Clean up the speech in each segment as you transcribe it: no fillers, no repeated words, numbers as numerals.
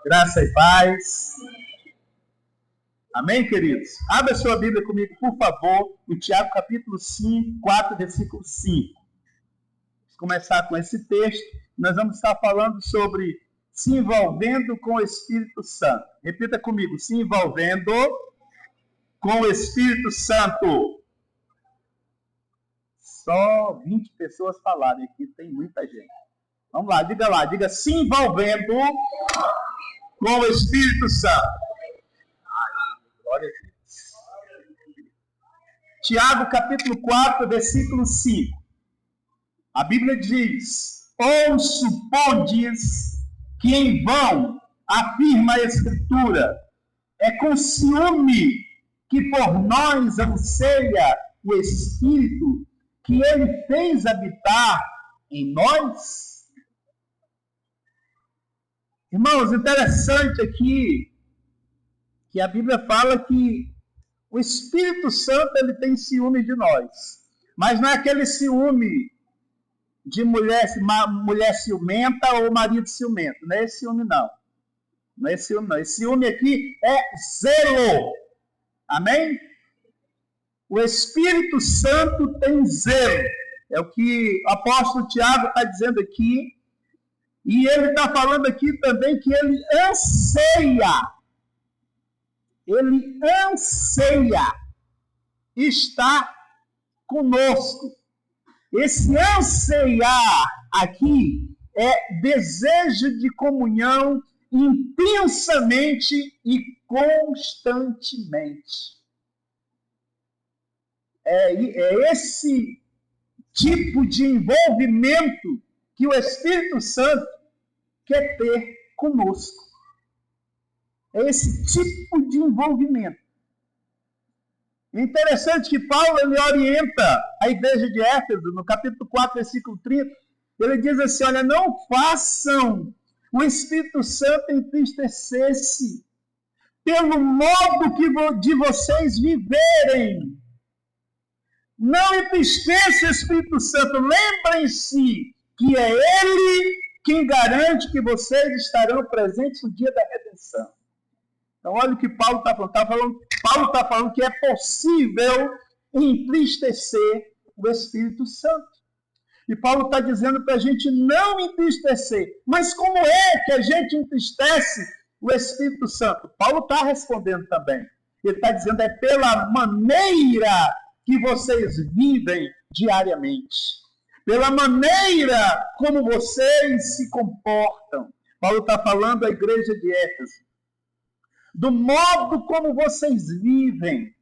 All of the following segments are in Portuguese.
Graça e paz. Amém, queridos? Abra sua Bíblia comigo, por favor, em Tiago capítulo 5, 4, versículo 5. Vamos começar com esse texto. Nós vamos estar falando sobre se envolvendo com o Espírito Santo. Repita comigo, se envolvendo com o Espírito Santo. Só 20 pessoas falaram aqui, tem muita gente. Vamos lá, diga se envolvendo com o Espírito Santo. Glória a Deus. Tiago capítulo 4, versículo 5. A Bíblia diz: ou supondes que em vão afirma a Escritura, é com ciúme que por nós anseia o Espírito que ele fez habitar em nós? Irmãos, interessante aqui que a Bíblia fala que o Espírito Santo ele tem ciúme de nós, mas não é aquele ciúme de mulher ciumenta ou marido ciumento, não é esse ciúme não. Não é esse ciúme não. Esse ciúme aqui é zelo. Amém? O Espírito Santo tem zelo. É o que o apóstolo Tiago está dizendo aqui. E ele está falando aqui também que ele anseia estar conosco. Esse anseiar aqui é desejo de comunhão intensamente e constantemente. É esse tipo de envolvimento que o Espírito Santo quer ter conosco. É esse tipo de envolvimento. É interessante que Paulo ele orienta a igreja de Éfeso, no capítulo 4, versículo 30. Ele diz assim, olha, não façam o Espírito Santo entristecer-se pelo modo de vocês viverem. Não entristeça o Espírito Santo. Lembrem-se que é Ele quem garante que vocês estarão presentes no dia da redenção. Então, olha o que Paulo está falando. Paulo está falando que é possível entristecer o Espírito Santo. E Paulo está dizendo para a gente não entristecer. Mas como é que a gente entristece o Espírito Santo? Paulo está respondendo também. Ele está dizendo é pela maneira que vocês vivem diariamente. Pela maneira como vocês se comportam. Paulo está falando à igreja de Éfeso. Do modo como vocês vivem.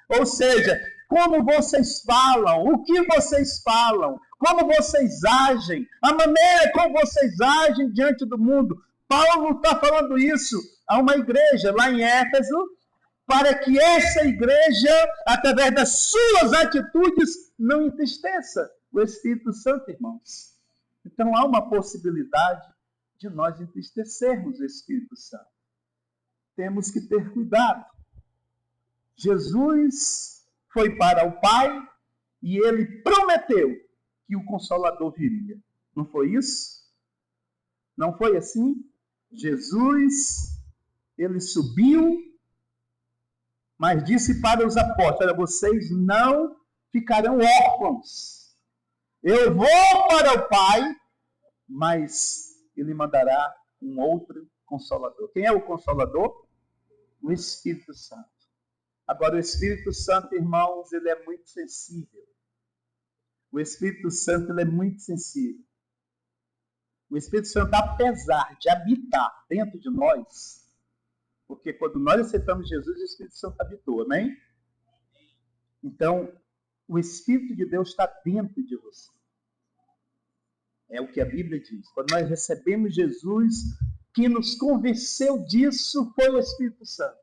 Ou seja, como vocês falam, o que vocês falam, como vocês agem, a maneira como vocês agem diante do mundo. Paulo está falando isso a uma igreja lá em Éfeso, para que essa igreja, através das suas atitudes, não entristeça o Espírito Santo, irmãos. Então há uma possibilidade de nós entristecermos o Espírito Santo. Temos que ter cuidado. Jesus foi para o Pai e ele prometeu que o Consolador viria. Não foi isso? Não foi assim? Jesus, ele subiu, mas disse para os apóstolos, olha, vocês não ficarão órfãos. Eu vou para o Pai, mas ele mandará um outro Consolador. Quem é o Consolador? O Espírito Santo. Agora, o Espírito Santo, irmãos, ele é muito sensível. O Espírito Santo, ele é muito sensível. O Espírito Santo, apesar de habitar dentro de nós, porque quando nós aceitamos Jesus, o Espírito Santo habitou, amém? Então, o Espírito de Deus está dentro de você. É o que a Bíblia diz. Quando nós recebemos Jesus, quem nos convenceu disso foi o Espírito Santo.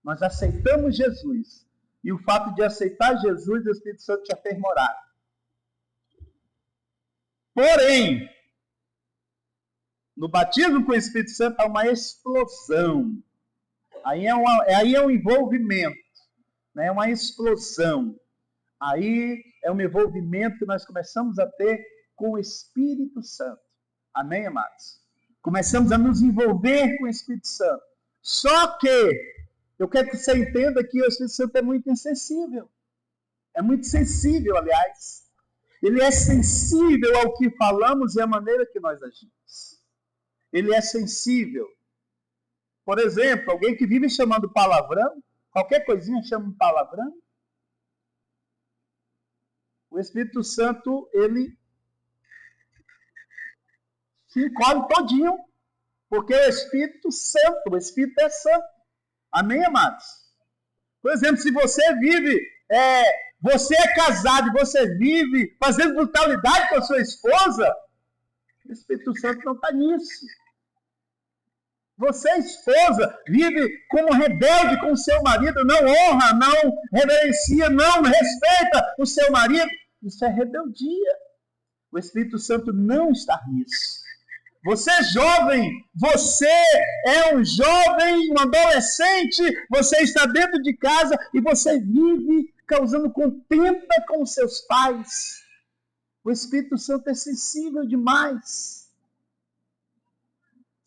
Nós aceitamos Jesus. E o fato de aceitar Jesus, o Espírito Santo já fez morada. Porém, no batismo com o Espírito Santo há uma explosão. Aí é um envolvimento. Né? É uma explosão. Aí é um envolvimento que nós começamos a ter com o Espírito Santo. Amém, amados? Começamos a nos envolver com o Espírito Santo. Só que eu quero que você entenda que o Espírito Santo é muito insensível. É muito sensível, aliás. Ele é sensível ao que falamos e à maneira que nós agimos. Ele é sensível. Por exemplo, alguém que vive chamando palavrão, qualquer coisinha chama um palavrão. O Espírito Santo, ele se encolhe todinho, porque o Espírito é santo. Amém, amados? Por exemplo, se você vive, você é casado e você vive fazendo brutalidade com a sua esposa, o Espírito Santo não está nisso. Você, esposa, vive como rebelde com o seu marido, não honra, não reverencia, não respeita o seu marido. Isso é rebeldia. O Espírito Santo não está nisso. Você é jovem, você é um jovem, um adolescente, você está dentro de casa e você vive causando contenda com os seus pais. O Espírito Santo é sensível demais.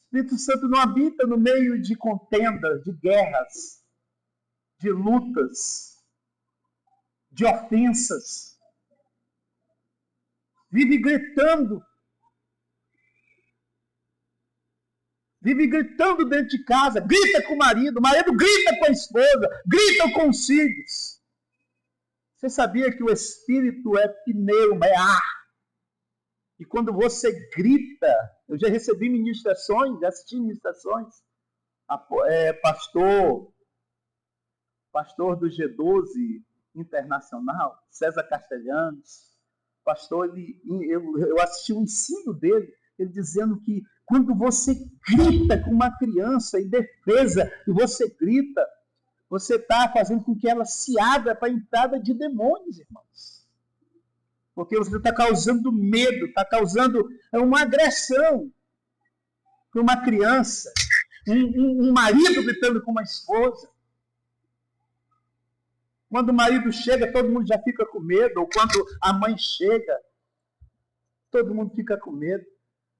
O Espírito Santo não habita no meio de contendas, de guerras, de lutas, de ofensas. Vive gritando. Vive gritando dentro de casa, grita com o marido grita com a esposa, grita com os filhos. Você sabia que o Espírito é pneuma, é ar? E quando você grita, eu já recebi ministrações, já assisti ministrações, pastor do G12 Internacional, César Castelhanos, pastor, eu assisti o ensino dele, ele dizendo que quando você grita com uma criança em defesa, e você grita, você está fazendo com que ela se abra para a entrada de demônios, irmãos. Porque você está causando medo, está causando uma agressão para uma criança, um marido gritando com uma esposa. Quando o marido chega, todo mundo já fica com medo, ou quando a mãe chega, todo mundo fica com medo.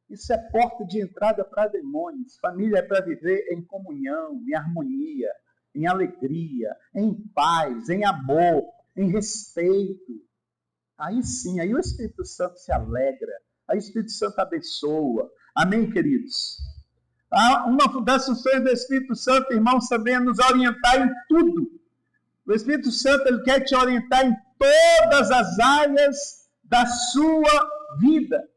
Isso é porta de entrada para demônios. Família é para viver em comunhão, em harmonia, em alegria, em paz, em amor, em respeito. Aí sim, aí o Espírito Santo se alegra, aí o Espírito Santo abençoa. Amém, queridos? Uma das funções do Espírito Santo, irmãos, também é nos orientar em tudo. O Espírito Santo, ele quer te orientar em todas as áreas da sua vida.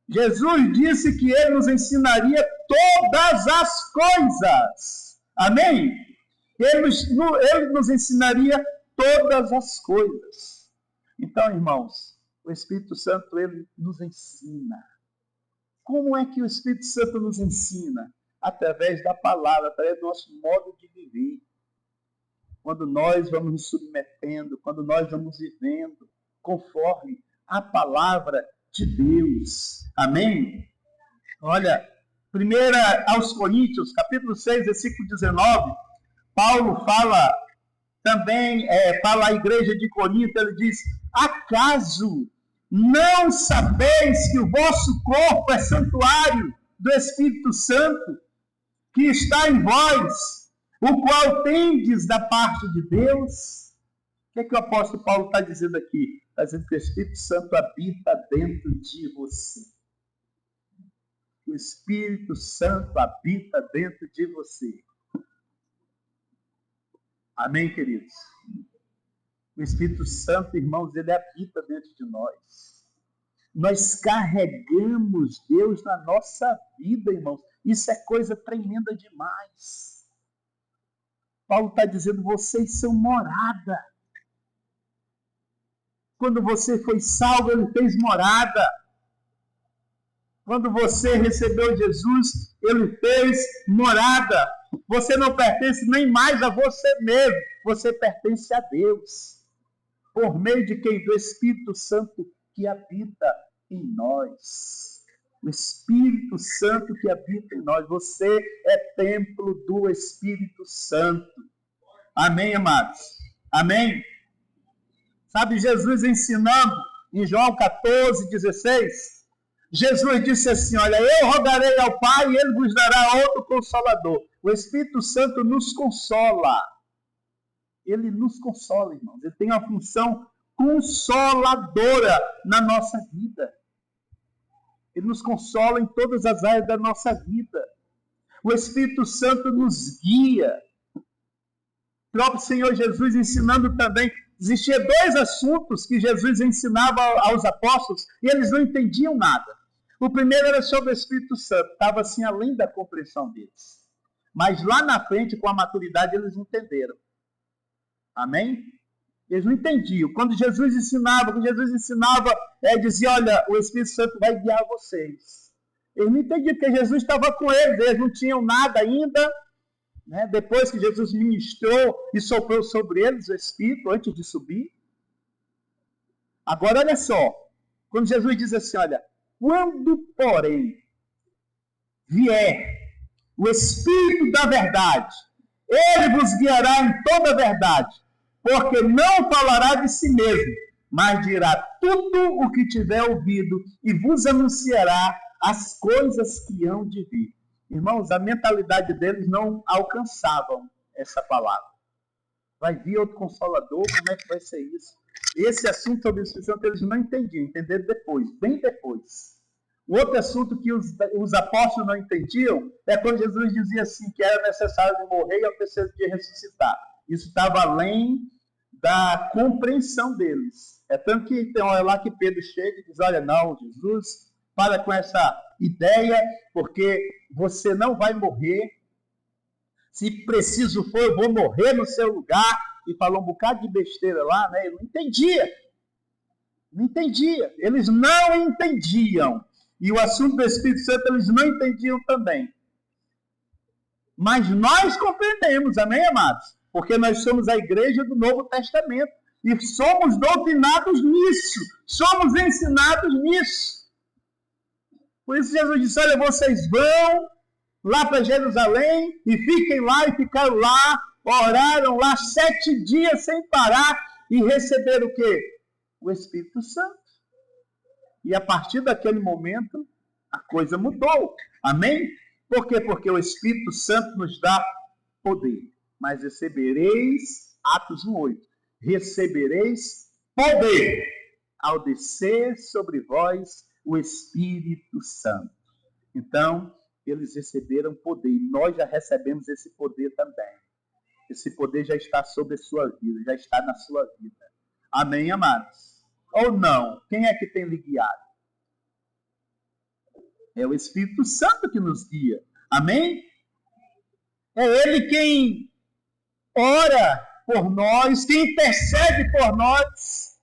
Jesus disse que ele nos ensinaria todas as coisas. Amém? Ele nos ensinaria todas as coisas. Então, irmãos, o Espírito Santo, ele nos ensina. Como é que o Espírito Santo nos ensina? Através da palavra, através do nosso modo de viver. Quando nós vamos nos submetendo, quando nós vamos vivendo conforme a palavra de Deus. Amém? Olha, 1 aos Coríntios, capítulo 6, versículo 19, Paulo fala também, fala à igreja de Corinto, ele diz: acaso não sabeis que o vosso corpo é santuário do Espírito Santo, que está em vós, o qual tendes da parte de Deus? O que o apóstolo Paulo está dizendo aqui? Está dizendo que o Espírito Santo habita dentro de você. O Espírito Santo habita dentro de você. Amém, queridos? O Espírito Santo, irmãos, ele habita dentro de nós. Nós carregamos Deus na nossa vida, irmãos. Isso é coisa tremenda demais. Paulo está dizendo, vocês são morada. Quando você foi salvo, ele fez morada. Quando você recebeu Jesus, ele fez morada. Você não pertence nem mais a você mesmo. Você pertence a Deus. Por meio de quem? Do Espírito Santo que habita em nós. O Espírito Santo que habita em nós. Você é templo do Espírito Santo. Amém, amados? Amém? Sabe, Jesus ensinando em João 14, 16, Jesus disse assim, olha, eu rogarei ao Pai e Ele vos dará outro Consolador. O Espírito Santo nos consola. Ele nos consola, irmãos. Ele tem uma função consoladora na nossa vida. Ele nos consola em todas as áreas da nossa vida. O Espírito Santo nos guia. O próprio Senhor Jesus ensinando também. Existia 2 assuntos que Jesus ensinava aos apóstolos e eles não entendiam nada. O primeiro era sobre o Espírito Santo. Estava assim além da compreensão deles. Mas lá na frente, com a maturidade, eles entenderam. Amém? Eles não entendiam. Quando Jesus ensinava, dizia, olha, o Espírito Santo vai guiar vocês. Eles não entendiam, porque Jesus estava com eles não tinham nada ainda. Né? Depois que Jesus ministrou e soprou sobre eles o Espírito, antes de subir. Agora, olha só. Quando Jesus diz assim, olha, quando, porém, vier o Espírito da verdade, ele vos guiará em toda a verdade, porque não falará de si mesmo, mas dirá tudo o que tiver ouvido e vos anunciará as coisas que hão de vir. Irmãos, a mentalidade deles não alcançavam essa palavra. Vai vir outro Consolador, como é que vai ser isso? Esse assunto sobre o Espírito Santo eles não entendiam, entenderam depois, bem depois. O outro assunto que os apóstolos não entendiam é quando Jesus dizia assim, que era necessário morrer e ao terceiro dia ressuscitar. Isso estava além da compreensão deles. É tanto que tem hora lá que Pedro chega e diz, olha, não, Jesus, para com essa ideia, porque você não vai morrer. Se preciso for, eu vou morrer no seu lugar. E falou um bocado de besteira lá, né? Ele não entendia. Não entendia. Eles não entendiam. E o assunto do Espírito Santo eles não entendiam também. Mas nós compreendemos, amém, amados? Porque nós somos a igreja do Novo Testamento. E somos doutrinados nisso. Somos ensinados nisso. Por isso Jesus disse, olha, vocês vão lá para Jerusalém e fiquem lá e ficaram lá, oraram lá 7 dias sem parar e receberam o quê? O Espírito Santo. E a partir daquele momento, a coisa mudou. Amém? Por quê? Porque o Espírito Santo nos dá poder. Mas recebereis, Atos 1:8, recebereis poder ao descer sobre vós o Espírito Santo. Então, eles receberam poder. E nós já recebemos esse poder também. Esse poder já está sobre a sua vida, já está na sua vida. Amém, amados? Ou não? Quem é que tem lhe guiado? É o Espírito Santo que nos guia. Amém? É Ele quem ora por nós, quem intercede por nós.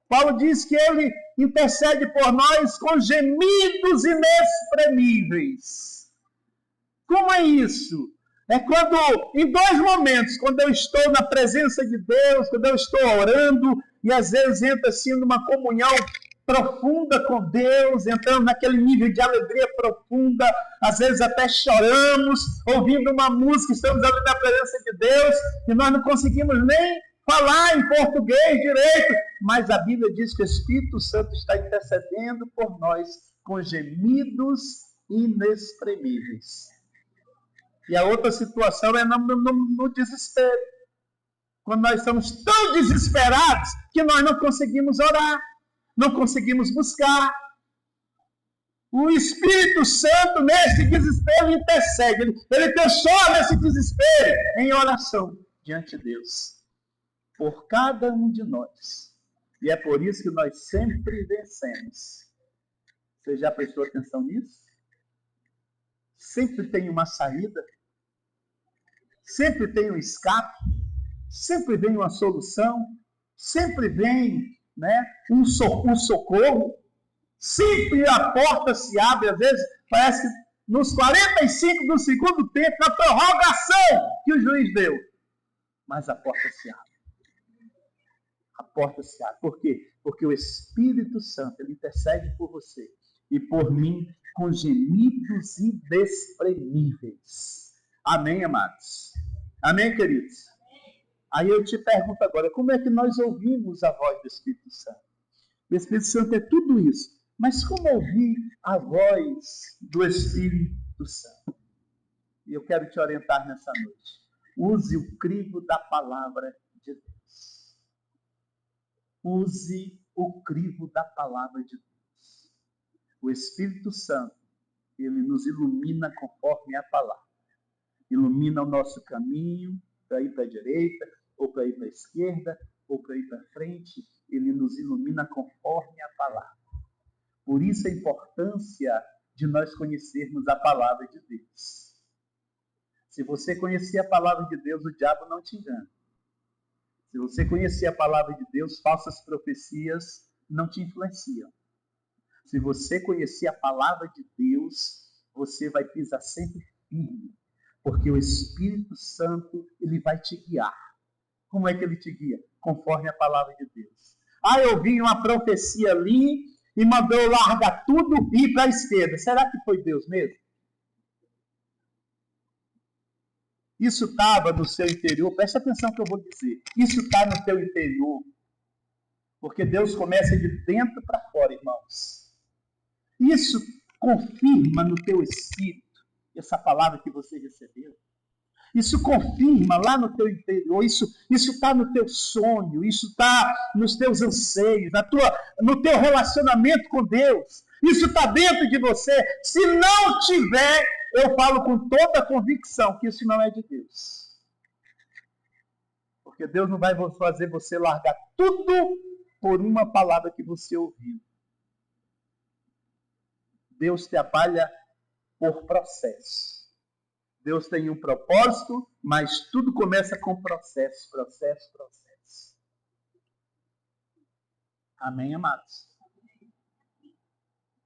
Paulo diz que Ele intercede por nós com gemidos inexprimíveis. Como é isso? É quando, em 2 momentos, quando eu estou na presença de Deus, quando eu estou orando, e às vezes entra assim numa comunhão profunda com Deus, entramos naquele nível de alegria profunda, às vezes até choramos, ouvindo uma música, estamos ali na presença de Deus, e nós não conseguimos nem falar em português direito, mas a Bíblia diz que o Espírito Santo está intercedendo por nós com gemidos inexprimíveis. E a outra situação é no desespero. Quando nós estamos tão desesperados que nós não conseguimos orar, não conseguimos buscar. O Espírito Santo, nesse desespero, intercede. Ele transforma esse desespero em oração diante de Deus. Por cada um de nós. E é por isso que nós sempre vencemos. Você já prestou atenção nisso? Sempre tem uma saída. Sempre tem um escape. Sempre vem uma solução. Sempre vem, né, um socorro. Sempre a porta se abre. Às vezes parece que nos 45 do segundo tempo, na prorrogação que o juiz deu. Mas a porta se abre. A porta se abre. Por quê? Porque o Espírito Santo, ele intercede por você e por mim com gemidos inexprimíveis. Amém, amados? Amém, queridos? Aí eu te pergunto agora, como é que nós ouvimos a voz do Espírito Santo? O Espírito Santo é tudo isso. Mas como ouvir a voz do Espírito Santo? E eu quero te orientar nessa noite. Use o crivo da palavra de Deus. Use o crivo da palavra de Deus. O Espírito Santo, ele nos ilumina conforme a palavra. Ilumina o nosso caminho para ir para a direita, ou para ir para a esquerda, ou para ir para frente. Ele nos ilumina conforme a palavra. Por isso a importância de nós conhecermos a palavra de Deus. Se você conhecer a palavra de Deus, o diabo não te engana. Se você conhecer a palavra de Deus, falsas profecias não te influenciam. Se você conhecer a palavra de Deus, você vai pisar sempre firme. Porque o Espírito Santo, ele vai te guiar. Como é que ele te guia? Conforme a palavra de Deus. Eu vi uma profecia ali e mandou eu largar tudo e ir para a esquerda. Será que foi Deus mesmo? Isso estava no seu interior. Presta atenção no que eu vou dizer. Isso está no teu interior. Porque Deus começa de dentro para fora, irmãos. Isso confirma no teu espírito essa palavra que você recebeu. Isso confirma lá no teu interior, isso está no teu sonho, isso está nos teus anseios, no teu relacionamento com Deus. Isso está dentro de você. Se não tiver, eu falo com toda a convicção que isso não é de Deus. Porque Deus não vai fazer você largar tudo por uma palavra que você ouviu. Deus trabalha por processo. Deus tem um propósito, mas tudo começa com processo. Amém, amados?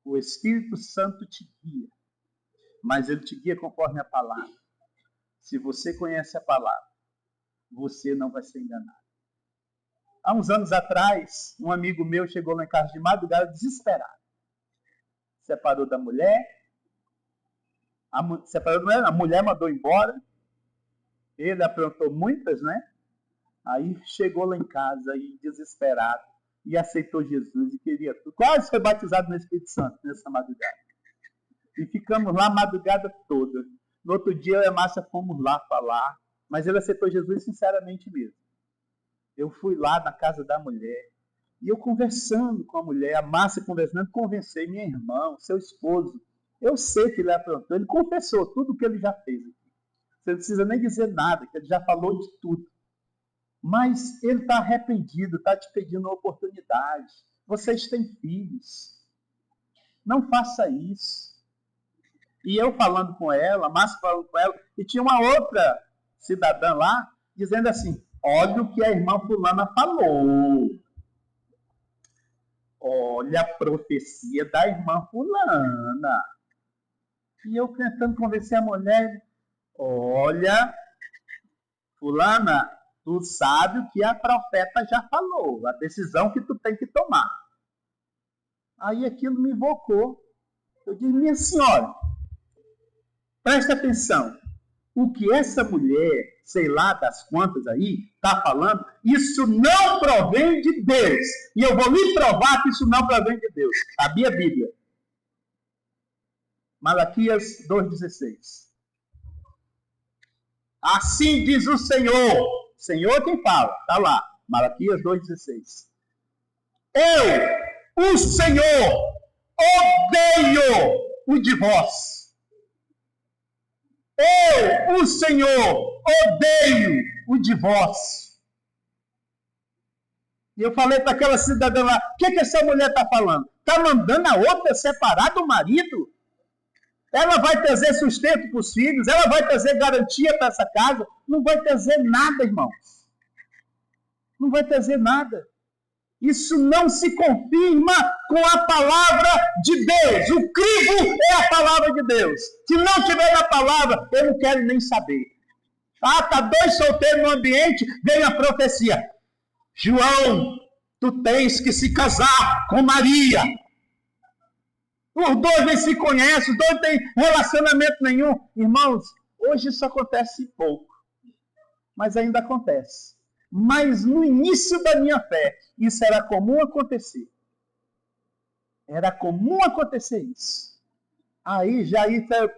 O Espírito Santo te guia, mas ele te guia conforme a palavra. Se você conhece a palavra, você não vai ser enganado. Há uns anos atrás, um amigo meu chegou lá em casa de madrugada desesperado. Separou da mulher, a mulher mandou embora, ele aprontou muitas, né? Aí chegou lá em casa e desesperado, e aceitou Jesus e queria tudo. Quase foi batizado no Espírito Santo nessa madrugada. E ficamos lá a madrugada toda. No outro dia eu e a Márcia fomos lá falar, mas ele aceitou Jesus sinceramente mesmo. Eu fui lá na casa da mulher, e eu conversando com a mulher, a Márcia conversando, convencei minha irmã, seu esposo. Eu sei que ele aprontou, ele confessou tudo o que ele já fez aqui. Você não precisa nem dizer nada, que ele já falou de tudo. Mas ele está arrependido, está te pedindo uma oportunidade. Vocês têm filhos. Não faça isso. E eu falando com ela, a Márcia falando com ela, e tinha uma outra cidadã lá, dizendo assim, olha o que a irmã fulana falou. Olha a profecia da irmã fulana. E eu tentando convencer a mulher, olha, fulana, tu sabe o que a profeta já falou, a decisão que tu tem que tomar. Aí aquilo me invocou. Eu disse, minha senhora, presta atenção. O que essa mulher, sei lá das quantas aí, está falando, isso não provém de Deus. E eu vou lhe provar que isso não provém de Deus. Abra a Bíblia. Malaquias 2,16. Assim diz o Senhor. Senhor quem fala? Está lá. Malaquias 2,16. Eu, o Senhor, odeio o divórcio. Eu, o Senhor, odeio o divórcio. E eu falei para aquela cidadã lá, o que essa mulher está falando? Está mandando a outra separar do marido? Ela vai trazer sustento para os filhos, ela vai trazer garantia para essa casa, não vai trazer nada, irmãos. Não vai trazer nada. Isso não se confirma com a palavra de Deus. O crivo é a palavra de Deus. Se não tiver na palavra, eu não quero nem saber. Tá dois solteiros no ambiente, vem a profecia. João, tu tens que se casar com Maria. Os dois nem se conhecem, os dois não têm relacionamento nenhum. Irmãos, hoje isso acontece pouco, mas ainda acontece. Mas no início da minha fé, isso era comum acontecer. Era comum acontecer isso. Aí já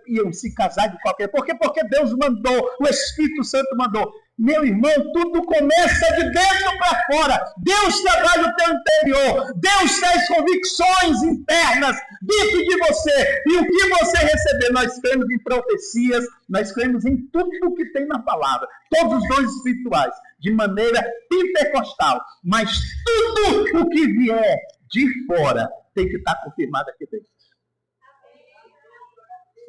iam se casar de qualquer... Por quê? Porque Deus mandou, o Espírito Santo mandou. Meu irmão, tudo começa de dentro para fora. Deus trabalha o teu interior. Deus traz convicções internas dentro de você. E o que você receber? Nós cremos em profecias, nós cremos em tudo o que tem na palavra. Todos os dons espirituais, de maneira pentecostal. Mas tudo o que vier de fora tem que estar confirmado aqui dentro.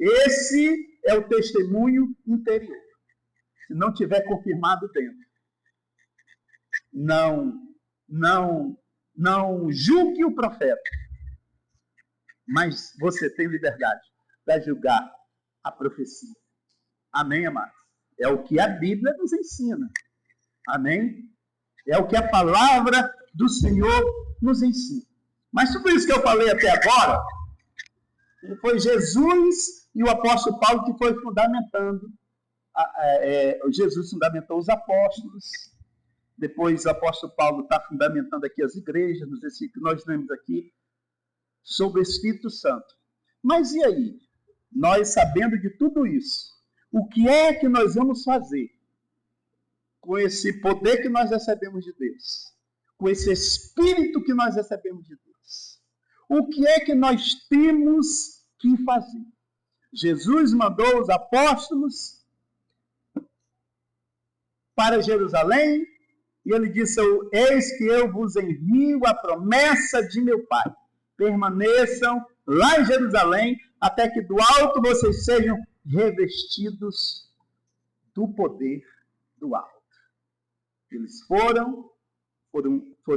Esse é o testemunho interior. Se não tiver confirmado dentro, não julgue o profeta, mas você tem liberdade para julgar a profecia. Amém, amados? É o que a Bíblia nos ensina. Amém? É o que a palavra do Senhor nos ensina. Mas tudo isso que eu falei até agora, foi Jesus e o apóstolo Paulo que foi fundamentando. Jesus fundamentou os apóstolos. Depois o apóstolo Paulo está fundamentando aqui as igrejas, nos versículos que nós lemos aqui, sobre o Espírito Santo. Mas e aí? Nós sabendo de tudo isso, o que é que nós vamos fazer com esse poder que nós recebemos de Deus? Com esse Espírito que nós recebemos de Deus? O que é que nós temos que fazer? Jesus mandou os apóstolos para Jerusalém, e ele disse: eis que eu vos envio a promessa de meu Pai. Permaneçam lá em Jerusalém, até que do alto vocês sejam revestidos do poder do alto. Eles foram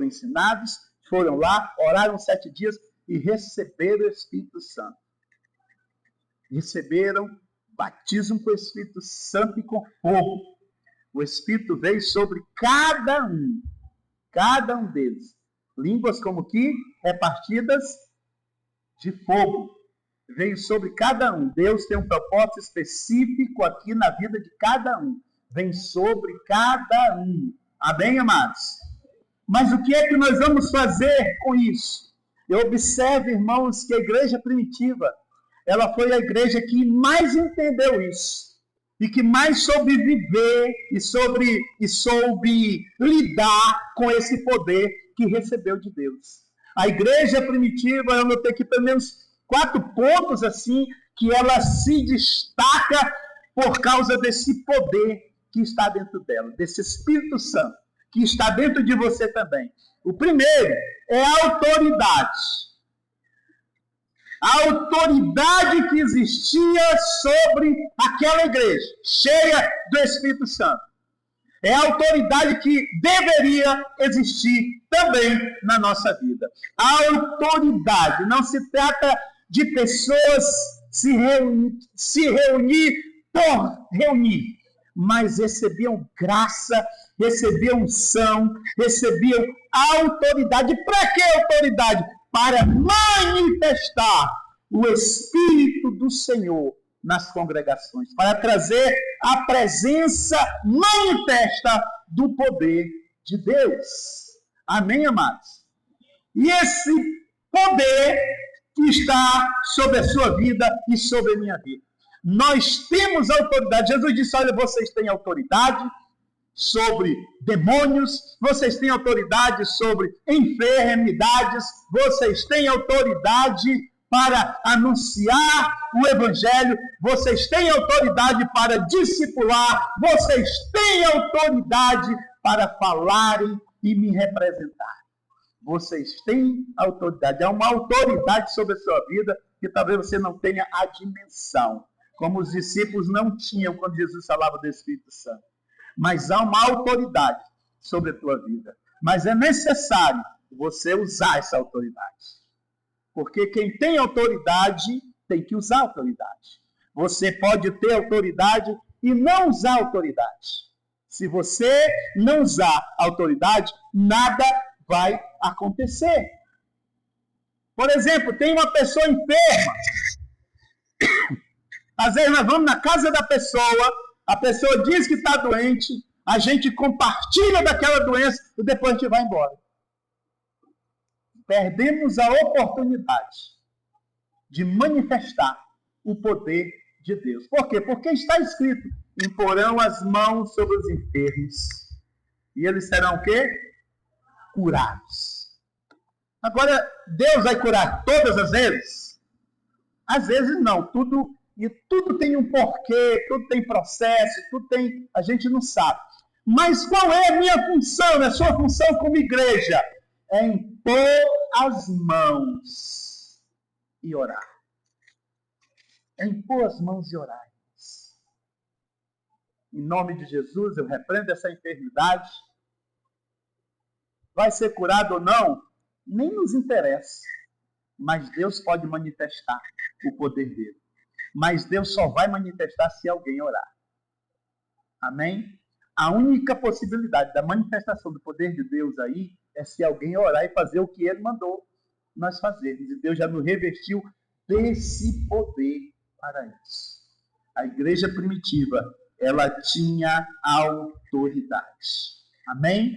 ensinados, foram lá, oraram 7 dias e receberam o Espírito Santo. Receberam batismo com o Espírito Santo e com fogo. O Espírito veio sobre cada um deles. Línguas como que repartidas de fogo. Veio sobre cada um. Deus tem um propósito específico aqui na vida de cada um. Vem sobre cada um. Amém, amados? Mas o que é que nós vamos fazer com isso? Eu observo, irmãos, que a igreja primitiva, ela foi a igreja que mais entendeu isso. E que mais soube viver e soube lidar com esse poder que recebeu de Deus. A igreja primitiva, eu notei aqui pelo menos 4 pontos assim, que ela se destaca por causa desse poder que está dentro dela, desse Espírito Santo, que está dentro de você também. O primeiro é a autoridade. A autoridade que existia sobre aquela igreja, cheia do Espírito Santo. É a autoridade que deveria existir também na nossa vida. A autoridade não se trata de pessoas se reunir por reunir, mas recebiam graça, recebiam unção, recebiam autoridade. Para que autoridade? Para manifestar o Espírito do Senhor nas congregações, para trazer a presença manifesta do poder de Deus. Amém, amados? E esse poder que está sobre a sua vida e sobre a minha vida. Nós temos autoridade. Jesus disse: olha, vocês têm autoridade sobre demônios, vocês têm autoridade sobre enfermidades, vocês têm autoridade para anunciar o Evangelho, vocês têm autoridade para discipular, vocês têm autoridade para falarem e me representar. Vocês têm autoridade. Há uma autoridade sobre a sua vida que talvez você não tenha a dimensão, como os discípulos não tinham quando Jesus falava do Espírito Santo. Mas há uma autoridade sobre a tua vida. Mas é necessário você usar essa autoridade. Porque quem tem autoridade tem que usar a autoridade. Você pode ter autoridade e não usar a autoridade. Se você não usar a autoridade, nada vai acontecer. Por exemplo, tem uma pessoa enferma. Às vezes nós vamos na casa da pessoa, a pessoa diz que está doente, a gente compartilha daquela doença e depois a gente vai embora. perdemos a oportunidade de manifestar o poder de Deus. Por quê? Porque está escrito: imporão as mãos sobre os enfermos e eles serão o quê? Curados. Agora, Deus vai curar todas as vezes? Às vezes não. Tudo tem um porquê, tudo tem processo, a gente não sabe. Mas qual é a minha função, a sua função como igreja? É impor as mãos e orar. É impor as mãos e orar. Em nome de Jesus, eu repreendo essa enfermidade. Vai ser curado ou não? Nem nos interessa. Mas Deus pode manifestar o poder dele. Mas Deus só vai manifestar se alguém orar. Amém? A única possibilidade da manifestação do poder de Deus aí é se alguém orar e fazer o que ele mandou nós fazermos. E Deus já nos revestiu desse poder para isso. A igreja primitiva, ela tinha autoridade. Amém?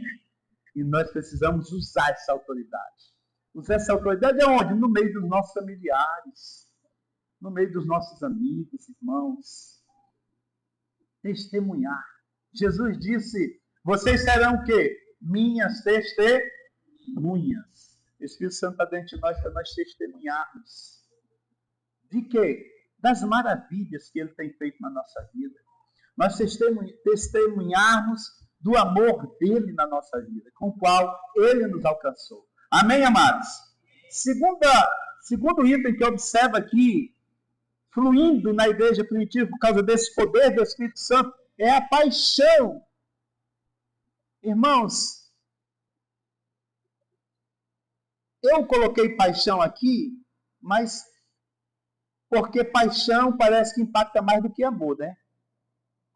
E nós precisamos usar essa autoridade. Usar essa autoridade aonde? No meio dos nossos familiares, no meio dos nossos amigos, irmãos. Testemunhar. Jesus disse: vocês serão o quê? Minhas testemunhas. O Espírito Santo está dentro de nós para nós testemunharmos. De quê? Das maravilhas que Ele tem feito na nossa vida. Nós testemunharmos do amor dEle na nossa vida, com o qual Ele nos alcançou. Amém, amados? Segundo item que observa aqui, fluindo na igreja primitiva por causa desse poder do Espírito Santo, é a paixão. Irmãos, eu coloquei paixão aqui, mas porque paixão parece que impacta mais do que amor, né?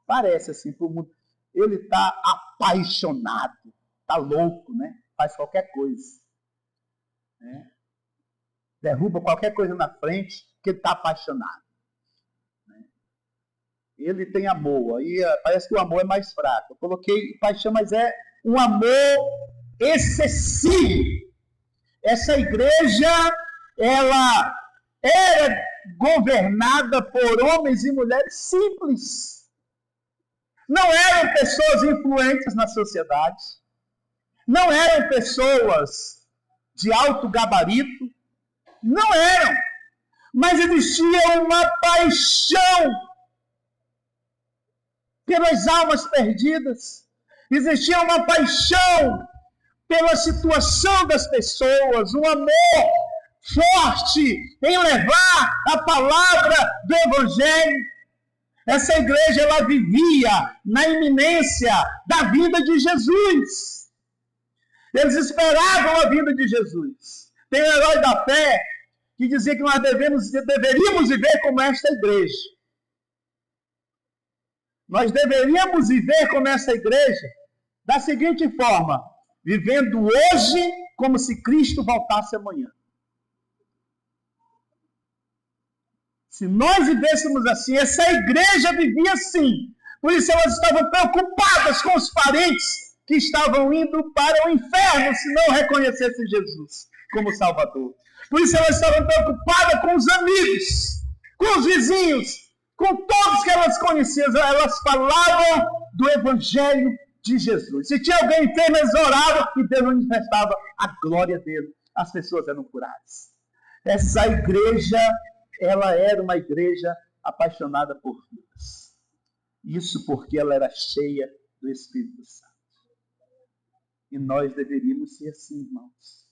Parece assim, para o mundo. Ele está apaixonado, está louco, né? Faz qualquer coisa. Né? Derruba qualquer coisa na frente, porque ele está apaixonado. Né? Ele tem amor, aí parece que o amor é mais fraco. Eu coloquei paixão, mas é um amor excessivo. Essa igreja, ela era governada por homens e mulheres simples. Não eram pessoas influentes na sociedade. Não eram pessoas de alto gabarito. Não eram. Mas existia uma paixão pelas almas perdidas. Existia uma paixão pela situação das pessoas. Um amor forte em levar a palavra do Evangelho. Essa igreja, ela vivia na iminência da vinda de Jesus. Eles esperavam a vinda de Jesus. Tem um herói da fé que dizia que nós deveríamos viver como esta igreja. Nós deveríamos viver como essa igreja da seguinte forma: vivendo hoje como se Cristo voltasse amanhã. Se nós vivêssemos assim, essa igreja vivia assim. Por isso elas estavam preocupadas com os parentes que estavam indo para o inferno se não reconhecessem Jesus como Salvador. Por isso elas estavam preocupadas com os amigos, com os vizinhos, com todos que elas conheciam. Elas falavam do Evangelho de Jesus. Se tinha alguém enfermo, eles oravam e Deus manifestava a glória dele. As pessoas eram curadas. Essa igreja, ela era uma igreja apaixonada por Deus. Isso porque ela era cheia do Espírito Santo. E nós deveríamos ser assim, irmãos.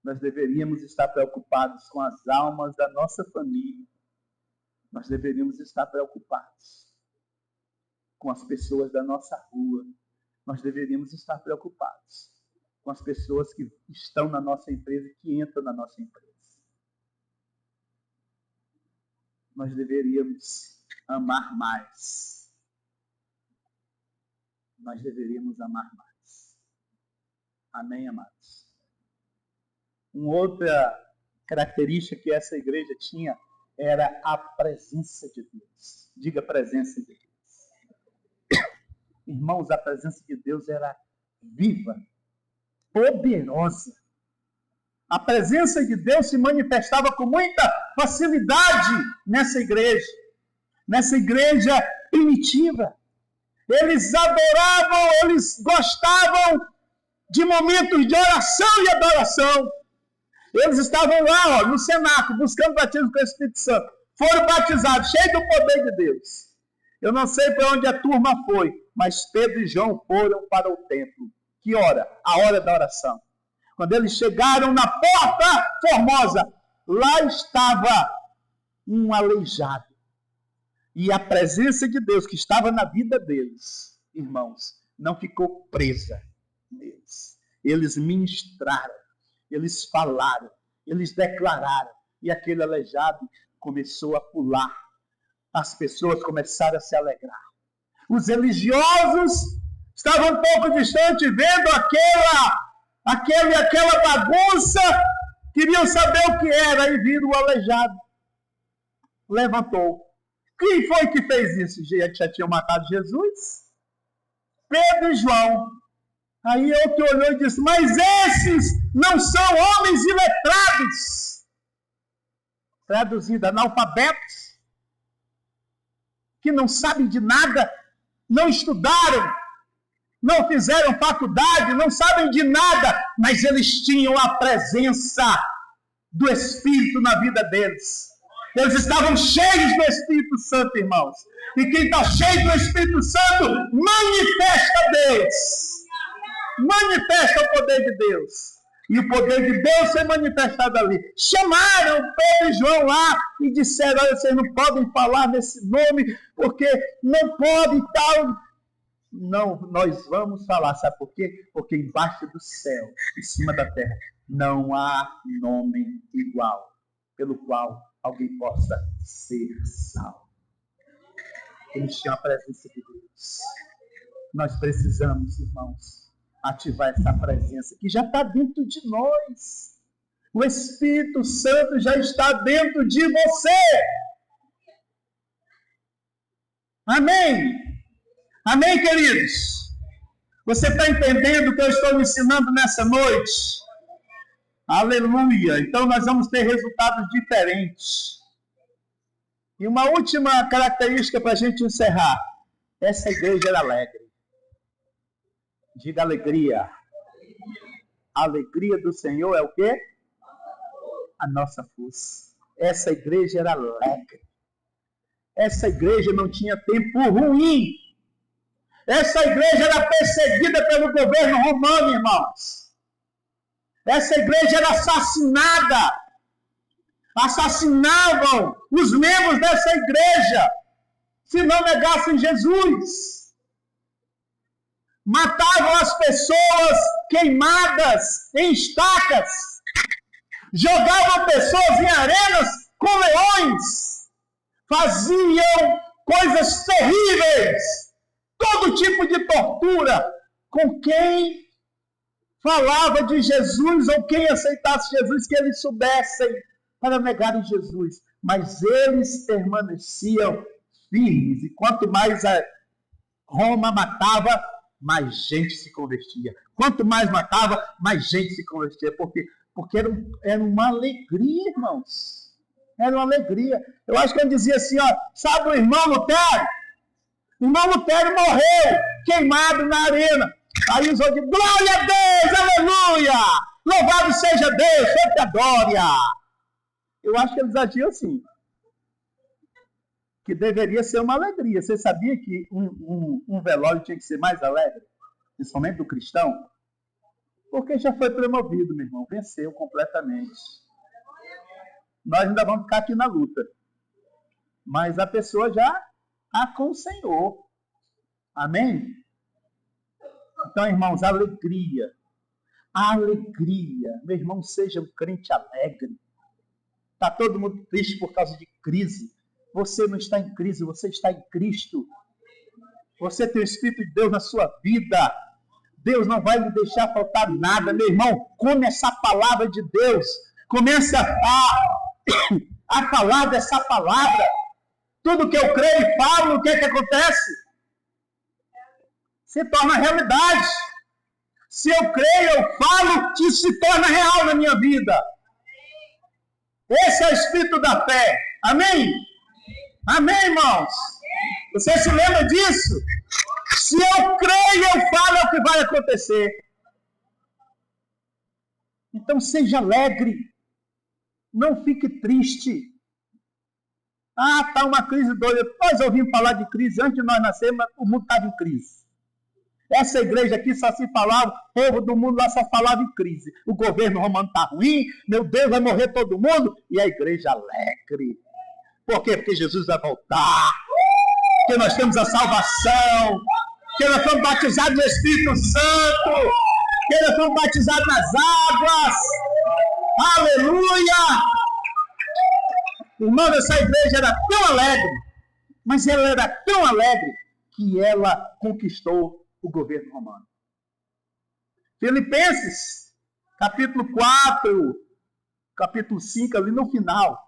Nós deveríamos estar preocupados com as almas da nossa família. Nós deveríamos estar preocupados com as pessoas da nossa rua. Nós deveríamos estar preocupados com as pessoas que estão na nossa empresa e que entram na nossa empresa. Nós deveríamos amar mais. Nós deveríamos amar mais. Amém, amados? Uma outra característica que essa igreja tinha era a presença de Deus. Diga presença de Deus. Irmãos, a presença de Deus era viva, poderosa. A presença de Deus se manifestava com muita facilidade nessa igreja primitiva. Eles adoravam, eles gostavam de momentos de oração e adoração. Eles estavam lá, no cenáculo, buscando batismo com o Espírito Santo. Foram batizados, cheios do poder de Deus. Eu não sei para onde a turma foi, mas Pedro e João foram para o templo. Que hora? A hora da oração. Quando eles chegaram na porta formosa, lá estava um aleijado. E a presença de Deus que estava na vida deles, irmãos, não ficou presa neles. Eles ministraram, eles falaram, eles declararam. E aquele aleijado começou a pular. As pessoas começaram a se alegrar. Os religiosos estavam um pouco distantes, vendo aquela bagunça, queriam saber o que era, e viram o aleijado. Levantou. Quem foi que fez isso? Já tinham matado Jesus? Pedro e João. Aí outro olhou e disse, mas esses não são homens iletrados. Traduzindo, analfabetos, que não sabem de nada, não estudaram, não fizeram faculdade, não sabem de nada, mas eles tinham a presença do Espírito na vida deles. Eles estavam cheios do Espírito Santo, irmãos. E quem está cheio do Espírito Santo, manifesta Deus. Manifesta o poder de Deus. E o poder de Deus foi manifestado ali. Chamaram Pedro e João lá e disseram, olha, vocês não podem falar nesse nome, porque não pode e tal. Não, nós vamos falar, sabe por quê? Porque embaixo do céu, em cima da terra, não há nome igual, pelo qual alguém possa ser salvo. Eles tinham a presença de Deus. Nós precisamos, irmãos, ativar essa presença que já está dentro de nós. O Espírito Santo já está dentro de você. Amém? Amém, queridos? Você está entendendo o que eu estou me ensinando nessa noite? Aleluia! Então nós vamos ter resultados diferentes. E uma última característica para a gente encerrar. Essa igreja era alegre. Diga alegria. A alegria do Senhor é o quê? A nossa força. Essa igreja era alegre. Essa igreja não tinha tempo ruim. Essa igreja era perseguida pelo governo romano, irmãos. Essa igreja era assassinada. Assassinavam os membros dessa igreja se não negassem Jesus. Matavam as pessoas queimadas em estacas. Jogavam pessoas em arenas com leões. Faziam coisas terríveis. Todo tipo de tortura com quem falava de Jesus ou quem aceitasse Jesus, que eles soubessem para negarem Jesus. Mas eles permaneciam firmes. E quanto mais a Roma matava, mais gente se convertia. Quanto mais matava, mais gente se convertia. Porque era uma alegria, irmãos. Era uma alegria. Eu acho que eu dizia assim, ó, sabe o irmão Lutero? O irmão Lutero morreu queimado na arena. Aí os outros, glória a Deus, aleluia! Louvado seja Deus, sempre a glória! Eu acho que eles agiam assim. Que deveria ser uma alegria. Você sabia que um velório tinha que ser mais alegre? Principalmente do cristão? Porque já foi promovido, meu irmão. Venceu completamente. Nós ainda vamos ficar aqui na luta. Mas a pessoa já está com o Senhor. Amém? Então, irmãos, alegria. Alegria. Meu irmão, seja um crente alegre. Está todo mundo triste por causa de crise. Você não está em crise, você está em Cristo. Você tem o Espírito de Deus na sua vida. Deus não vai lhe deixar faltar nada. Meu irmão, come essa palavra de Deus. Começa a falar dessa palavra. Tudo que eu creio e falo, o que é que acontece? Se torna realidade. Se eu creio, eu falo, que se torna real na minha vida. Esse é o espírito da fé. Amém? Amém, irmãos? Você se lembra disso? Se eu creio, eu falo, é o que vai acontecer. Então seja alegre. Não fique triste. Ah, está uma crise doida. Nós ouvimos falar de crise. Antes de nós nascermos, o mundo estava em crise. Essa igreja aqui só se falava, o povo do mundo lá só falava em crise. O governo romano está ruim, meu Deus, vai morrer todo mundo. E a igreja alegre. Por quê? Porque Jesus vai voltar. Porque nós temos a salvação. Porque nós fomos batizados no Espírito Santo. Porque nós fomos batizados nas águas. Aleluia! Irmão, essa igreja era tão alegre. Mas ela era tão alegre que ela conquistou o governo romano. Filipenses, capítulo 4, capítulo 5, ali no final,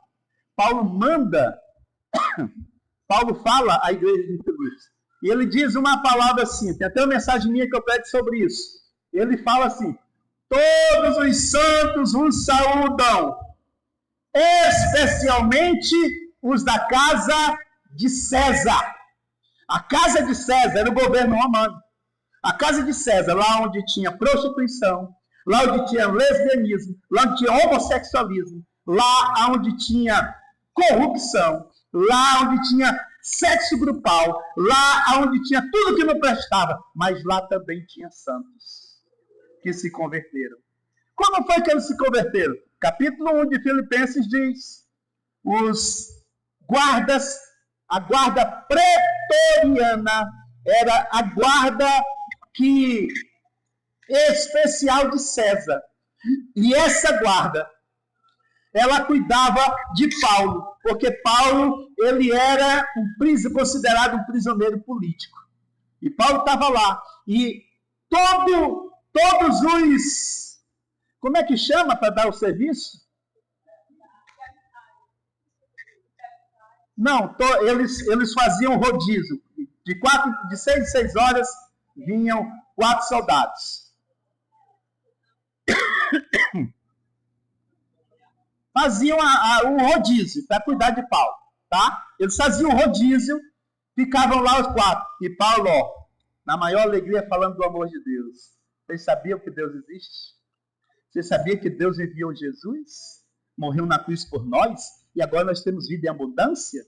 Paulo fala à igreja de Filipos, e ele diz uma palavra assim, tem até uma mensagem minha que eu prego sobre isso. Ele fala assim: todos os santos os saúdam, especialmente os da casa de César. A casa de César era o governo romano. A casa de César, lá onde tinha prostituição, lá onde tinha lesbianismo, lá onde tinha homossexualismo, lá onde tinha corrupção, lá onde tinha sexo grupal, lá onde tinha tudo que não prestava, mas lá também tinha santos que se converteram. Como foi que eles se converteram? Capítulo 1 de Filipenses diz: os guardas, a guarda pretoriana era a guarda especial de César. E essa guarda, ela cuidava de Paulo, porque Paulo, ele era considerado um prisioneiro político. E Paulo estava lá. E todos os... Como é que chama para dar o serviço? Não, eles faziam rodízio. De 6 em 6 horas, vinham 4 soldados. Faziam o rodízio para cuidar de Paulo, tá? Eles faziam o rodízio, ficavam lá os 4. E Paulo, na maior alegria, falando do amor de Deus. Vocês sabiam que Deus existe? Vocês sabiam que Deus enviou Jesus? Morreu na cruz por nós? E agora nós temos vida em abundância?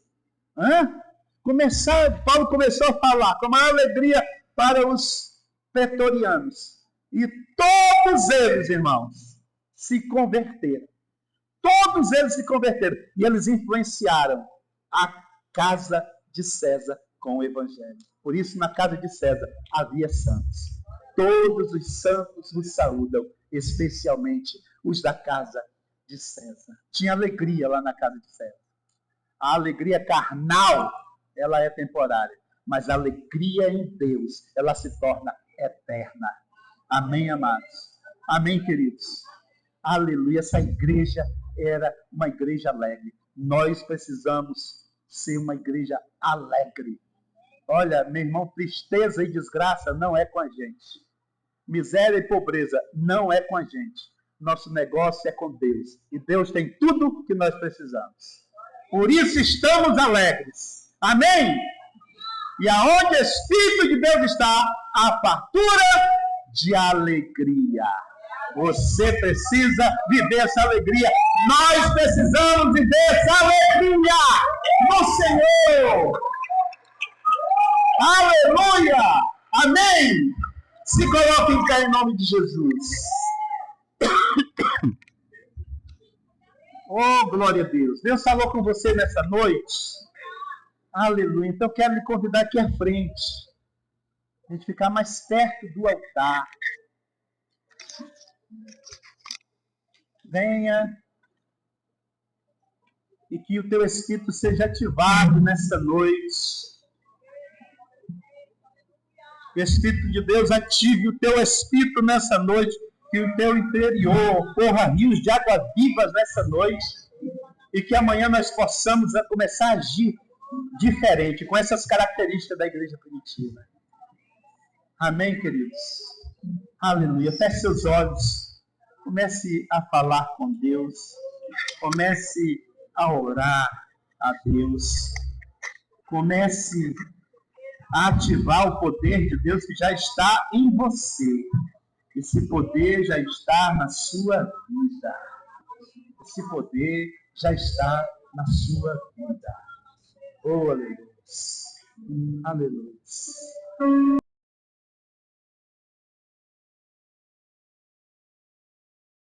Paulo começou a falar com a maior alegria para os pretorianos. E todos eles, irmãos, se converteram. Todos eles se converteram. E eles influenciaram a casa de César com o evangelho. Por isso, na casa de César havia santos. Todos os santos os saúdam, especialmente os da casa de César. Tinha alegria lá na casa de César. A alegria carnal, ela é temporária. Mas a alegria em Deus, ela se torna eterna. Amém, amados? Amém, queridos? Aleluia. Essa igreja era uma igreja alegre. Nós precisamos ser uma igreja alegre. Olha, meu irmão, tristeza e desgraça não é com a gente. Miséria e pobreza não é com a gente. Nosso negócio é com Deus. E Deus tem tudo que nós precisamos. Por isso estamos alegres. Amém? E aonde o Espírito de Deus está, a fartura de alegria. Você precisa viver essa alegria. Nós precisamos viver essa alegria no Senhor. Aleluia! Amém! Se coloque em pé em nome de Jesus. Oh, glória a Deus. Deus falou com você nessa noite. Aleluia. Então, quero lhe convidar aqui à frente. A gente ficar mais perto do altar. Venha. E que o teu Espírito seja ativado nessa noite. Que o Espírito de Deus ative o teu Espírito nessa noite. Que o teu interior corra rios de água vivas nessa noite. E que amanhã nós possamos começar a agir diferente, com essas características da igreja primitiva. Amém, queridos? Aleluia. Feche seus olhos. Comece a falar com Deus. Comece a orar a Deus. Comece a ativar o poder de Deus que já está em você. Esse poder já está na sua vida. Esse poder já está na sua vida. Oh, aleluia. Aleluia.